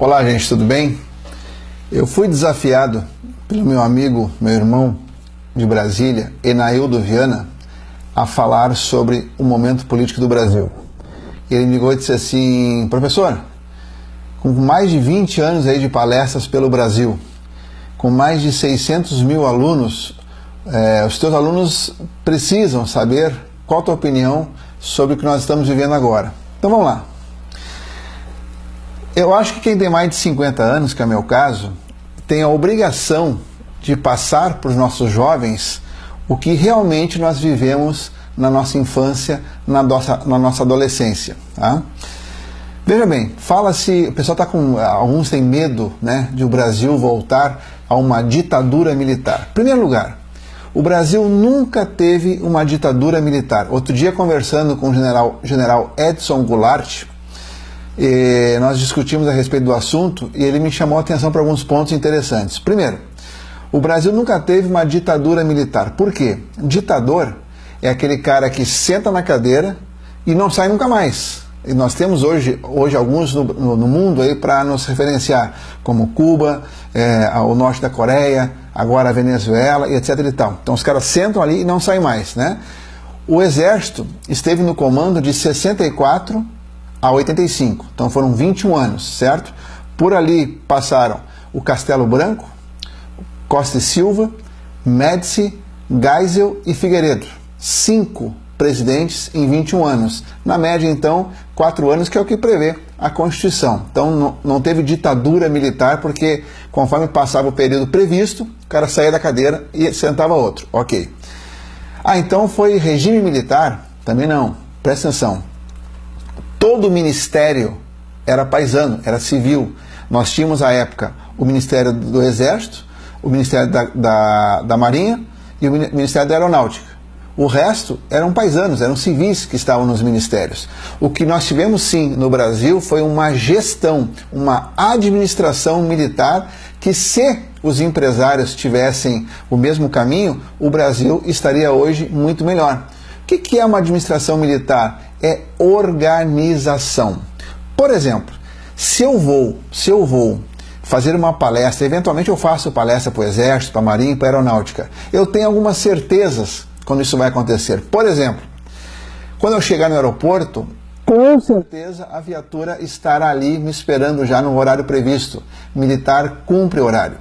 Olá, gente, tudo bem? Eu fui desafiado pelo meu amigo, meu irmão de Brasília, Enaildo Viana, a falar sobre o momento político do Brasil. Ele me ligou e disse assim: professor, com mais de 20 anos aí de palestras pelo Brasil, com mais de 600 mil alunos, os teus alunos precisam saber qual a tua opinião sobre o que nós estamos vivendo agora. Então vamos lá. Eu acho que quem tem mais de 50 anos, que é o meu caso, tem a obrigação de passar para os nossos jovens o que realmente nós vivemos na nossa infância, na nossa adolescência. Tá? Veja bem, fala-se, o pessoal está com, alguns têm medo, né, de o Brasil voltar a uma ditadura militar. Em primeiro lugar, o Brasil nunca teve uma ditadura militar. Outro dia, conversando com o general Edson Goulart, nós discutimos a respeito do assunto e ele me chamou a atenção para alguns pontos interessantes. Primeiro, o Brasil nunca teve uma ditadura militar. Por quê? Ditador é aquele cara que senta na cadeira e não sai nunca mais. E nós temos hoje alguns no mundo aí para nos referenciar, como Cuba, o norte da Coreia, agora a Venezuela e etc e tal. Então os caras sentam ali e não saem mais, né? O exército esteve no comando de 64 a 85, então foram 21 anos, certo? Por ali passaram o Castelo Branco, Costa e Silva, Médici, Geisel e Figueiredo. 5 presidentes em 21 anos. Na média, então, 4 anos, que é o que prevê a Constituição. Então, não teve ditadura militar, porque conforme passava o período previsto, o cara saía da cadeira e sentava outro. Ok. Então foi regime militar? Também não. Presta atenção. Todo o ministério era paisano, era civil. Nós tínhamos, à época, o Ministério do Exército, o Ministério da Marinha e o Ministério da Aeronáutica. O resto eram paisanos, eram civis que estavam nos ministérios. O que nós tivemos, sim, no Brasil foi uma gestão, uma administração militar que, se os empresários tivessem o mesmo caminho, o Brasil estaria hoje muito melhor. O que é uma administração militar? É organização. Por exemplo, se eu vou fazer uma palestra, eventualmente eu faço palestra para o Exército, para a Marinha, para a Aeronáutica, eu tenho algumas certezas quando isso vai acontecer. Por exemplo, quando eu chegar no aeroporto, com certeza a viatura estará ali me esperando já no horário previsto. Militar cumpre horário.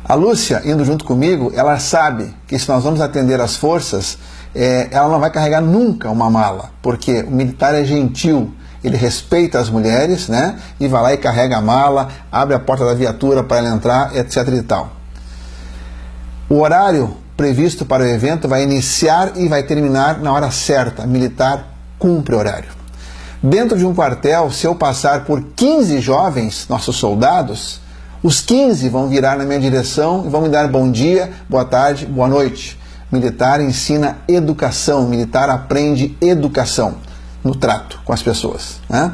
A Lúcia, indo junto comigo, ela sabe que se nós vamos atender as forças, ela não vai carregar nunca uma mala, porque o militar é gentil, ele respeita as mulheres, né, e vai lá e carrega a mala, abre a porta da viatura para ela entrar, etc e tal. O horário previsto para o evento vai iniciar e vai terminar na hora certa. Militar cumpre horário. Dentro de um quartel, se eu passar por 15 jovens, nossos soldados, os 15 vão virar na minha direção e vão me dar bom dia, boa tarde, boa noite. Militar ensina educação, militar aprende educação no trato com as pessoas, né?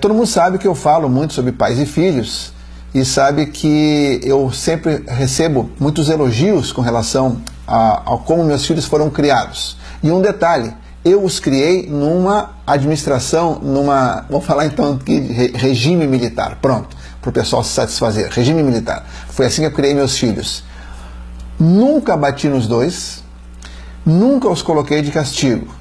Todo mundo sabe que eu falo muito sobre pais e filhos e sabe que eu sempre recebo muitos elogios com relação a como meus filhos foram criados. E um detalhe, eu os criei numa administração, vamos falar então aqui de regime militar, pronto, para o pessoal se satisfazer, regime militar. Foi assim que eu criei meus filhos. Nunca bati nos dois, nunca os coloquei de castigo,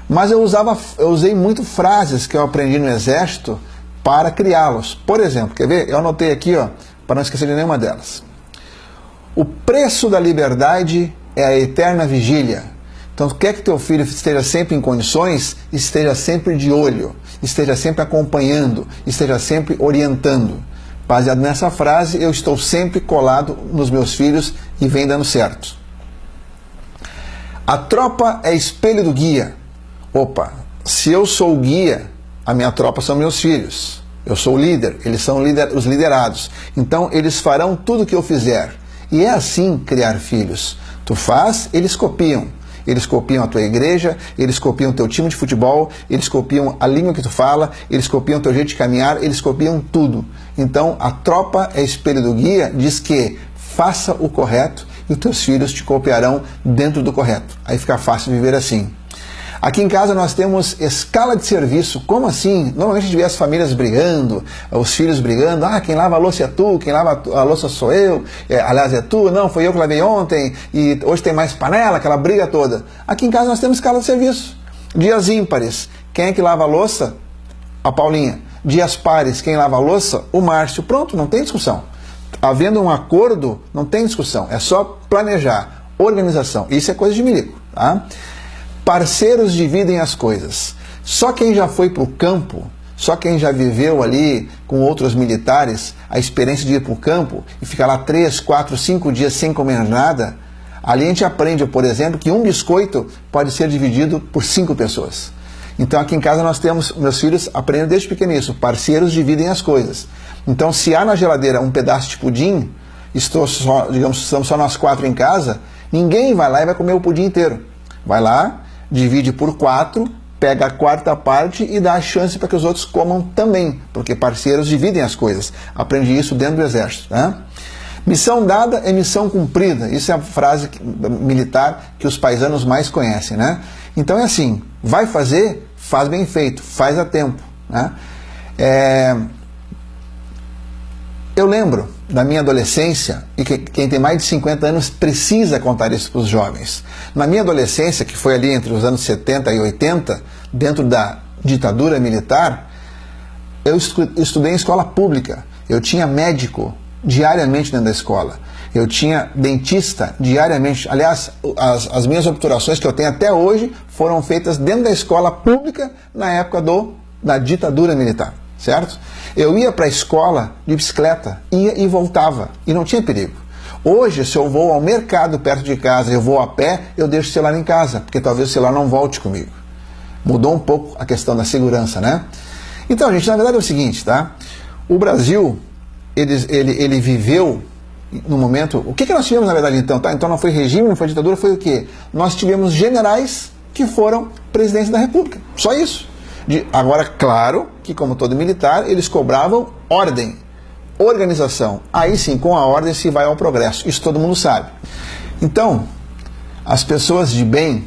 mas eu usei muito frases que eu aprendi no Exército para criá-los. Por exemplo, quer ver? Eu anotei aqui, ó, para não esquecer de nenhuma delas. O preço da liberdade é a eterna vigília. Então, quer que teu filho esteja sempre em condições, esteja sempre de olho, esteja sempre acompanhando, esteja sempre orientando. Baseado nessa frase, eu estou sempre colado nos meus filhos e vem dando certo. A tropa é espelho do guia. Opa, se eu sou o guia, a minha tropa são meus filhos. Eu sou o líder, eles são os liderados. Então, eles farão tudo o que eu fizer. E é assim criar filhos. Tu faz, eles copiam. Eles copiam a tua igreja, eles copiam o teu time de futebol, eles copiam a língua que tu fala, eles copiam o teu jeito de caminhar, eles copiam tudo. Então, a tropa é espelho do guia, diz que faça o correto e os teus filhos te copiarão dentro do correto. Aí fica fácil viver assim. Aqui em casa nós temos escala de serviço. Como assim? Normalmente a gente vê as famílias brigando, os filhos brigando. Ah, quem lava a louça é tu, quem lava a louça sou eu. Aliás, é tu, não, foi eu que lavei ontem e hoje tem mais panela, aquela briga toda. Aqui em casa nós temos escala de serviço. Dias ímpares, quem é que lava a louça? A Paulinha. Dias pares, quem lava a louça? O Márcio. Pronto, não tem discussão. Havendo um acordo, não tem discussão. É só planejar, organização. Isso é coisa de milico, tá? Parceiros dividem as coisas. Só quem já foi para o campo, só quem já viveu ali com outros militares, a experiência de ir para o campo e ficar lá 3, 4, 5 dias sem comer nada, ali a gente aprende, por exemplo, que um biscoito pode ser dividido por 5 pessoas. Então aqui em casa nós temos, meus filhos aprendem desde pequeno isso, parceiros dividem as coisas. Então se há na geladeira um pedaço de pudim, estamos só nós 4 em casa, ninguém vai lá e vai comer o pudim inteiro. Vai lá, divide por 4, pega a quarta parte e dá a chance para que os outros comam também, porque parceiros dividem as coisas. Aprendi isso dentro do exército, né? Missão dada é missão cumprida. Isso é a frase militar que os paisanos mais conhecem, né? Então é assim, vai fazer, faz bem feito, faz a tempo, né? Eu lembro da minha adolescência, e quem tem mais de 50 anos precisa contar isso para os jovens. Na minha adolescência, que foi ali entre os anos 70 e 80, dentro da ditadura militar, eu estudei em escola pública. Eu tinha médico diariamente dentro da escola. Eu tinha dentista diariamente. Aliás, as minhas obturações que eu tenho até hoje foram feitas dentro da escola pública na época da ditadura militar, certo? Eu ia para a escola de bicicleta, ia e voltava, e não tinha perigo. Hoje, se eu vou ao mercado perto de casa, eu vou a pé, eu deixo o celular em casa, porque talvez o celular não volte comigo. Mudou um pouco a questão da segurança, né? Então, gente, na verdade é o seguinte, tá? O Brasil, ele viveu no momento... O que nós tivemos, na verdade, então? Tá? Então não foi regime, não foi ditadura, foi o quê? Nós tivemos generais que foram presidentes da República. Só isso. Agora, claro que, como todo militar, eles cobravam ordem, organização. Aí sim, com a ordem se vai ao progresso. Isso todo mundo sabe. Então, as pessoas de bem,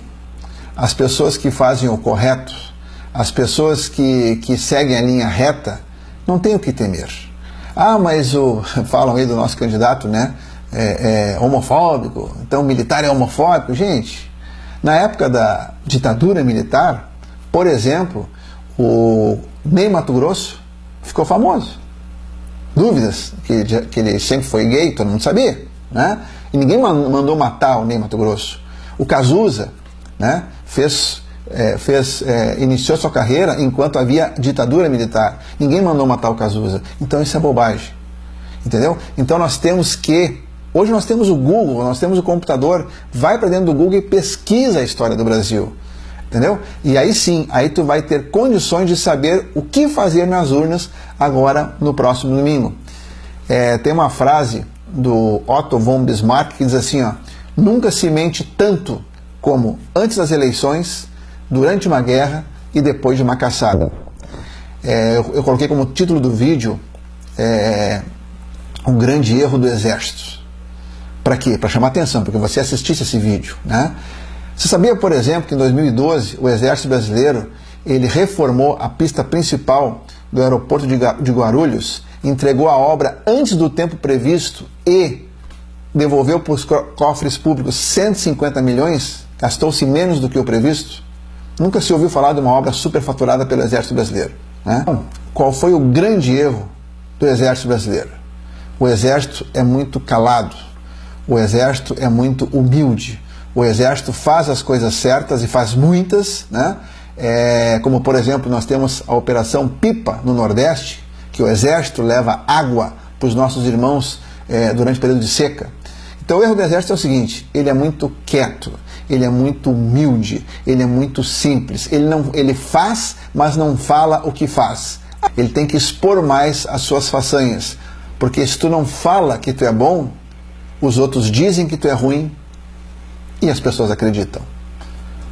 as pessoas que fazem o correto, as pessoas que seguem a linha reta, não tem o que temer. Ah, mas falam aí do nosso candidato, né? É homofóbico, então o militar é homofóbico. Gente, na época da ditadura militar, por exemplo, o Ney Matogrosso ficou famoso. Dúvidas que ele sempre foi gay, todo mundo sabia, né? E ninguém mandou matar o Ney Matogrosso. O Cazuza, né, iniciou sua carreira enquanto havia ditadura militar. Ninguém mandou matar o Cazuza. Então isso é bobagem. Entendeu? Então nós temos que... Hoje nós temos o Google, nós temos o computador. Vai para dentro do Google e pesquisa a história do Brasil. Entendeu? E aí sim, aí tu vai ter condições de saber o que fazer nas urnas agora no próximo domingo. Tem uma frase do Otto von Bismarck que diz assim, ó: nunca se mente tanto como antes das eleições, durante uma guerra e depois de uma caçada. Eu coloquei como título do vídeo um grande erro do exército. Para quê? Para chamar atenção, porque você assistisse esse vídeo, né? Você sabia, por exemplo, que em 2012 o Exército Brasileiro ele reformou a pista principal do aeroporto de Guarulhos, entregou a obra antes do tempo previsto e devolveu para os cofres públicos 150 milhões, gastou-se menos do que o previsto? Nunca se ouviu falar de uma obra superfaturada pelo Exército Brasileiro, né? Então, qual foi o grande erro do Exército Brasileiro? O Exército é muito calado, o Exército é muito humilde. O Exército faz as coisas certas e faz muitas, né? Como, por exemplo, nós temos a Operação Pipa no Nordeste, que o Exército leva água para os nossos irmãos durante o período de seca. Então o erro do Exército é o seguinte: ele é muito quieto, ele é muito humilde, ele é muito simples. Ele faz, mas não fala o que faz. Ele tem que expor mais as suas façanhas, porque se tu não fala que tu é bom, os outros dizem que tu é ruim, e as pessoas acreditam.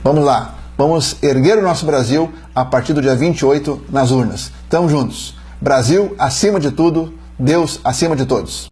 Vamos lá, vamos erguer o nosso Brasil a partir do dia 28 nas urnas. Tamo juntos. Brasil acima de tudo, Deus acima de todos.